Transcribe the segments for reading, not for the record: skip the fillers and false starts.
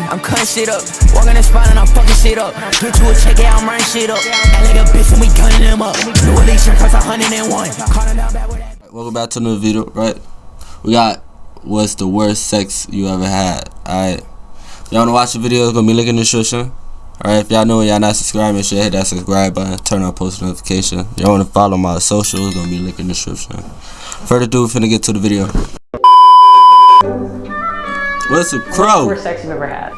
I'm cutting shit up. Walking the spot and I'm fucking shit up. Put you a check, yeah, I'm running shit up. And like a bitch and we gunning them up. New Orleans shirt costs 101. Calling down back with that. Welcome back to the video, right? We got what's the worst sex you ever had, alright? Y'all wanna watch the video, it's gonna be link in the description. Alright, if y'all know and y'all not subscribed, make sure you hit that subscribe button, turn on post notification. Y'all wanna follow my socials, it's gonna be link in the description. Further ado, finna get to the video. What's a crow? Worst sex you've ever had?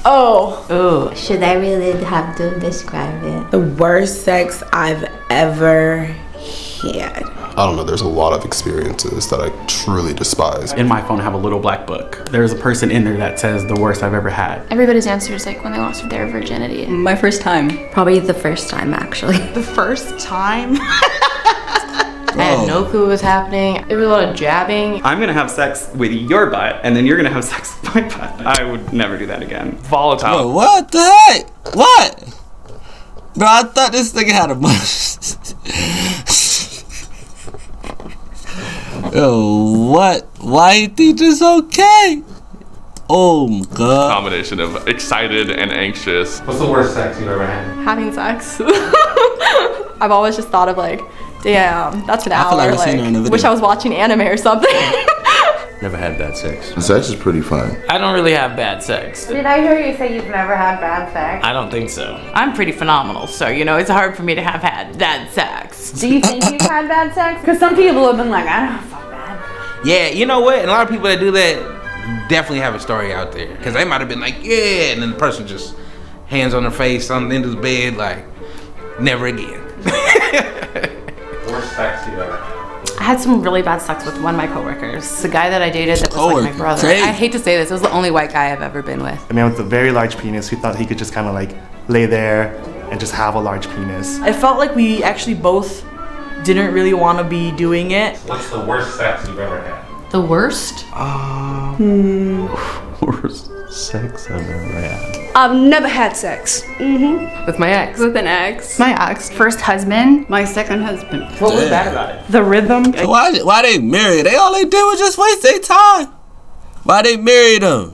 Oh. Ooh. Should I really have to describe it? The worst sex I've ever had. I don't know, there's a lot of experiences that I truly despise. In my phone I have a little black book. There's a person in there that says the worst I've ever had. Everybody's answer is like when they lost their virginity. My first time. Probably the first time, actually. The first time? I had no clue what was happening. There was a lot of jabbing. I'm gonna have sex with your butt, and then you're gonna have sex with my butt. I would never do that again. Volatile. Bro, what the heck? What? Bro, I thought this nigga had a bunch. Yo, what? Why you think this okay? Oh my god. Combination of excited and anxious. What's the worst sex you've ever had? Having sex. I've always just thought of like, damn, that's an hour. Like I've seen her in the video. Wish I was watching anime or something. Never had bad sex. Sex is pretty fun. I don't really have bad sex. Did I hear you say you've never had bad sex? I don't think so. I'm pretty phenomenal, so you know it's hard for me to have had bad sex. Do you think you've had bad sex? Because some people have been like, I don't fuck bad. Yeah, you know what? And a lot of people that do that definitely have a story out there. Because they might have been like, yeah, and then the person just hands on their face on the end of the bed like, never again. Worst sex you've ever had? I had some really bad sex with one of my coworkers. The guy that I dated that was like my brother. Crazy. I hate to say this, it was the only white guy I've ever been with. A man with a very large penis who thought he could just kind of like lay there and just have a large penis. I felt like we actually both didn't really want to be doing it. What's the worst sex you've ever had? The worst? Worst sex I've ever had. I've never had sex. With my ex. With an ex. My ex. First husband. My second husband. What was bad about it? The rhythm. So why they married? All they did was just waste their time. Why they married them?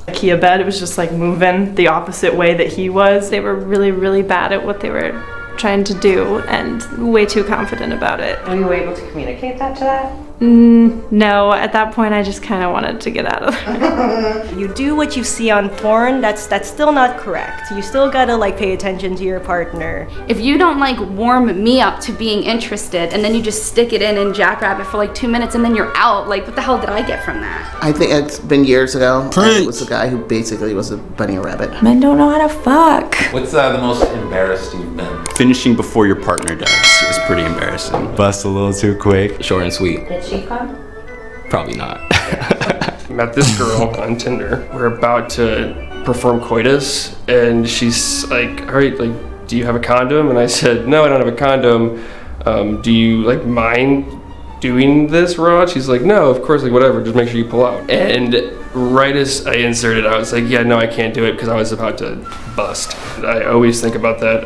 IKEA bed, it was just like moving the opposite way that he was. They were really, really bad at what they were trying to do and way too confident about it. Were you able to communicate that to that? No, at that point I just kind of wanted to get out of there. You do what you see on porn, that's still not correct. You still gotta like pay attention to your partner. If you don't like warm me up to being interested and then you just stick it in and jackrabbit for like 2 minutes and then you're out, like what the hell did I get from that? I think it's been years ago. Preach. It was a guy who basically was a bunny rabbit. Men don't know how to fuck. What's the most embarrassed you've been? Finishing before your partner does is pretty embarrassing. Bust a little too quick. Short and sweet. Did she come? Probably not. Met this girl on Tinder. We're about to perform coitus, and she's like, all right, like, do you have a condom? And I said, no, I don't have a condom. Do you like mind doing this, Rod? She's like, no, of course, like whatever, just make sure you pull out. And right as I inserted, I was like, yeah, no, I can't do it because I was about to bust. I always think about that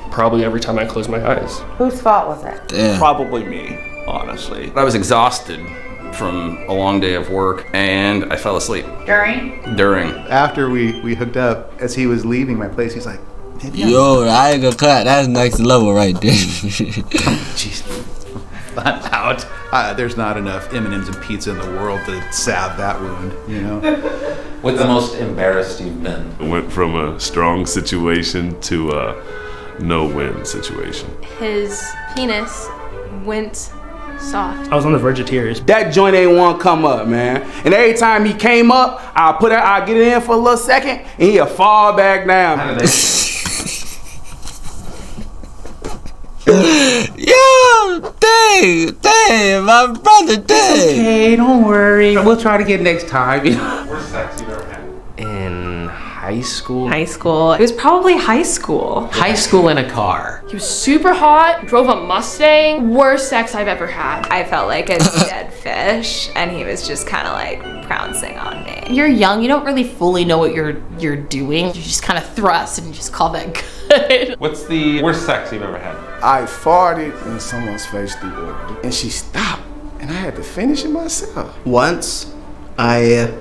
probably every time I close my eyes. Whose fault was it? Damn. Probably me, honestly. I was exhausted from a long day of work and I fell asleep. During? During. After we hooked up, as he was leaving my place, he's like, Yo, I ain't gonna cut. That's next level right there. jeez, flat out. There's not enough M&Ms and pizza in the world to salve that wound, you know? What's the most embarrassed you've been? Went from a strong situation to a no-win situation. His penis went soft. I was on the verge of tears. That joint ain't want to come up, man. And every time he came up, I'll get it in for a little second, and he'll fall back down. Yo, dang, my brother, dang. Okay, don't worry. We'll try to get next time. Worst sex you've ever had? In high school? High school. It was probably high school. High school in a car. He was super hot, drove a Mustang. Worst sex I've ever had. I felt like a dead fish, and he was just kind of like pouncing on me. You're young, you don't really fully know what you're doing. You just kind of thrust and you just call that good. What's the worst sex you've ever had? I farted in someone's face through order, and she stopped, and I had to finish it myself. Once, I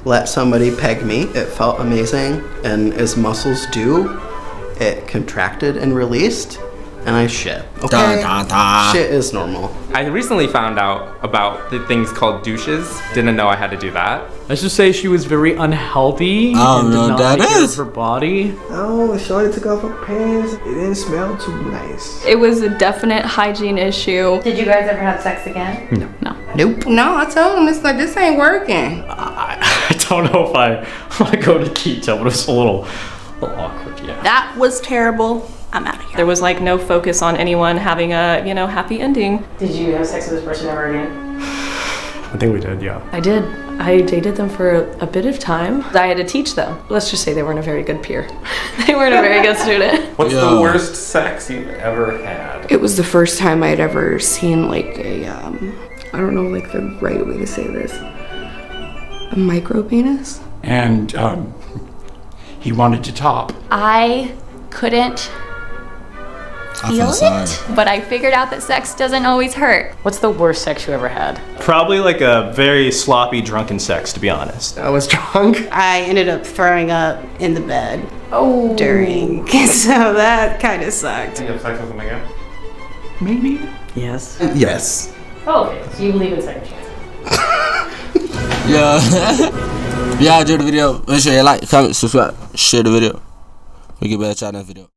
let somebody peg me. It felt amazing, and as muscles do, it contracted and released, and I shit. Okay? Shit is normal. I recently found out about the things called douches. Didn't know I had to do that. Let's just say she was very unhealthy and did not take care of her body. Oh, Shorty took off her pants. It didn't smell too nice. It was a definite hygiene issue. Did you guys ever have sex again? No. Nope. No, I told him, it's like, this ain't working. I don't know if I want to go to detail, but it was a little awkward, yeah. That was terrible. I'm out of here. There was like no focus on anyone having a, you know, happy ending. Did you have sex with this person ever again? I think we did, yeah. I did. I dated them for a bit of time. I had to teach them. Let's just say they weren't a very good peer. They weren't a very good student. What's the worst sex you've ever had? It was the first time I'd ever seen like a, I don't know like the right way to say this, a micro penis. And he wanted to top. I couldn't feel it, but I figured out that sex doesn't always hurt. What's the worst sex you ever had? Probably like a very sloppy drunken sex, to be honest. I was drunk. I ended up throwing up in the bed during, so that kind of sucked. You have sex with him again? Maybe. Yes. Yes. Oh, okay, so you believe in second chances. Yeah. If y'all enjoyed the video, make sure you like, comment, subscribe, share the video. We get back to y'all next video.